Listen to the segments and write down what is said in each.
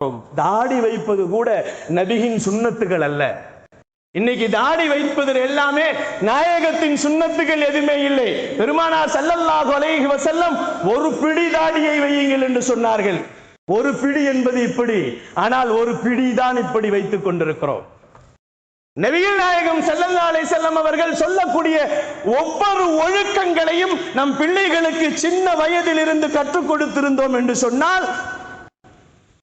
தாடி வைப்பது கூட நபியின் சுன்னத்துகள் அல்ல. இன்னைக்கு தாடி வைப்பதில் எல்லாமே நாயகத்தின் சுன்னத்துகள் எதுவுமே இல்லை. பெருமானார் ஸல்லல்லாஹு அலைஹி வஸல்லம் ஒரு பிடி தாடியை வையுங்கள் என்று சொன்னார்கள். ஒரு பிடி என்பது இப்படி, ஆனால் ஒரு பிடி தான் இப்படி வைத்துக் கொண்டிருக்கிறோம். நபிகள் நாயகம் ஸல்லல்லாஹு அலைஹி வஸல்லம் அவர்கள் சொல்லக்கூடிய ஒவ்வொரு ஒழுக்கங்களையும் நம் பிள்ளைகளுக்கு சின்ன வயதில் இருந்து கற்றுக் கொடுத்திருந்தோம் என்று சொன்னால்,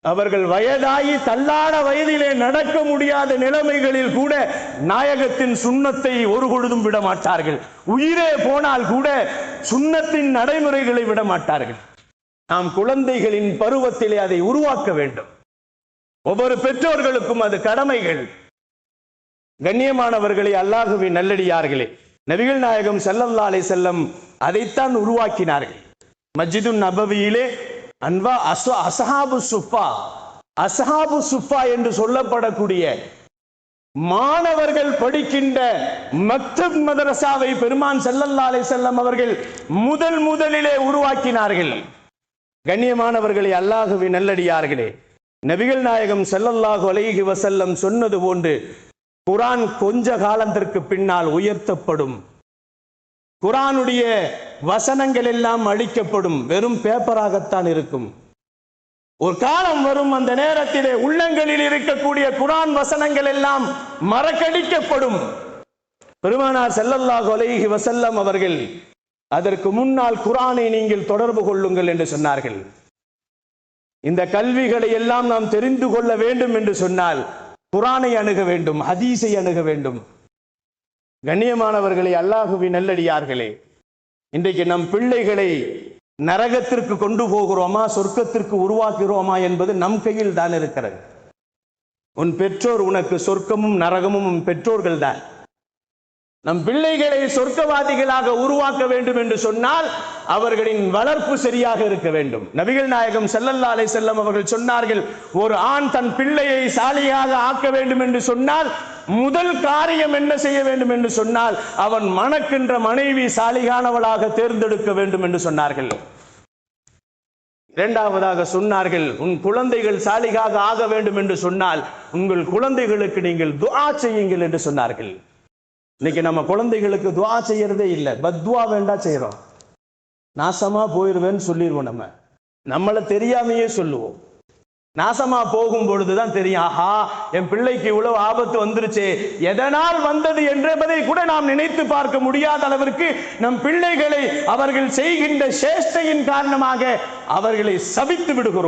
அவர்கள் வயதாகி தள்ளாட வயதிலே நடக்க முடியாத நிலைமைகளில் கூட நாயகத்தின் சுன்னத்தை ஒரு பொழுதும் விட மாட்டார்கள். உயிரே போனால் கூட சுன்னத்தின் நடைமுறைகளை விட மாட்டார்கள். நாம் குழந்தைகளின் பருவத்திலே அதை உருவாக்க வேண்டும். ஒவ்வொரு பெற்றோர்களுக்கும் அது கடமைகள். கண்ணியமானவர்களே, அல்லாஹ்வின் நல்லடியார்களே, நபிகள் நாயகம் ஸல்லல்லாஹு அலைஹி வஸல்லம் அதைத்தான் உருவாக்கினார்கள். மஸ்ஜிதுன் நபவியிலே அஸ்ஹாபு சுஃபா என்று சொல்லப்படக்கூடிய மாணவர்கள் படிக்கின்ற மக்தப் மதரசாவை பெருமான் ஸல்லல்லாஹு அலைஹி வஸல்லம் அவர்கள் முதலிலே உருவாக்கினார்கள். கண்ணியமானவர்களே, அல்லாஹ்வின் நல்லடியார்களே, நபிகள் நாயகம் ஸல்லல்லாஹு அலைஹி வஸல்லம் சொன்னது போன்று குர்ஆன் கொஞ்ச காலத்திற்கு பின்னால் உயர்த்தப்படும். குர்ஆனுடைய வசனங்கள் எல்லாம் அழிக்கப்படும். வெறும் பேப்பராகத்தான் இருக்கும். ஒரு காலம் வரும், அந்த நேரத்திலே உள்ளங்களில் இருக்கக்கூடிய குர்ஆன் வசனங்கள் எல்லாம் மறக்கடிக்கப்படும். பெருமானார் ஸல்லல்லாஹு அலைஹி வஸல்லம் அவர்கள் அதற்கு முன்னால் குர்ஆனை நீங்கள் தொடர்பு கொள்ளுங்கள் என்று சொன்னார்கள். இந்த கல்விகளை எல்லாம் நாம் தெரிந்து கொள்ள வேண்டும் என்று சொன்னால் குர்ஆனை அணுக வேண்டும், ஹதீஸை அணுக வேண்டும். கண்ணியமானவர்களே, அல்லாஹ்வின் நல்லடியார்களே, இன்றைக்கு நம் பிள்ளைகளை நரகத்திற்கு கொண்டு போகிறோமா, சொர்க்கத்திற்கு உருவாக்குகிறோமா என்பது நம் கையில் தான் இருக்கிறது. உன் பெற்றோர் உனக்கு சொர்க்கமும் நரகமும் உன் பெற்றோர்கள் தான். நம் பிள்ளைகளை சொர்க்கவாதிகளாக உருவாக்க வேண்டும் என்று சொன்னால் அவர்களின் வளர்ப்பு சரியாக இருக்க வேண்டும். நபிகள் நாயகம் ஸல்லல்லாஹு அலைஹி வஸல்லம் அவர்கள் சொன்னார்கள், ஒரு ஆண் தன் பிள்ளையை சாலியாக ஆக்க வேண்டும் என்று சொன்னால் முதல் காரியம் என்ன செய்ய வேண்டும் என்று சொன்னால் அவன் மணக்கின்ற மனைவி சாலிகானவளாக தேர்ந்தெடுக்க வேண்டும் என்று சொன்னார்கள். இரண்டாவதாக சொன்னார்கள், உன் குழந்தைகள் சாலிகாக ஆக வேண்டும் என்று சொன்னால் உங்கள் குழந்தைகளுக்கு நீங்கள் துஆ செய்யுங்கள் என்று சொன்னார்கள். இன்னைக்கு நம்ம குழந்தைகளுக்கு துஆ செய்யறதே இல்லை, பத்வா வேண்டாம் செய்யறோம். நாசமா போயிருவேன்னு சொல்லிடுவோம். நம்மளை தெரியாமையே சொல்லுவோம். நாசமா போகும் பொழுதுதான் தெரியும், ஆஹா என் பிள்ளைக்கு இவ்வளவு ஆபத்து வந்துருச்சு, எதனால் வந்தது என்பதை கூட நாம் நினைத்து பார்க்க முடியாத அளவிற்கு நம் பிள்ளைகளை அவர்கள் செய்கின்ற சேஷ்டையின் காரணமாக அவர்களை சபித்து விடுகிறோம்.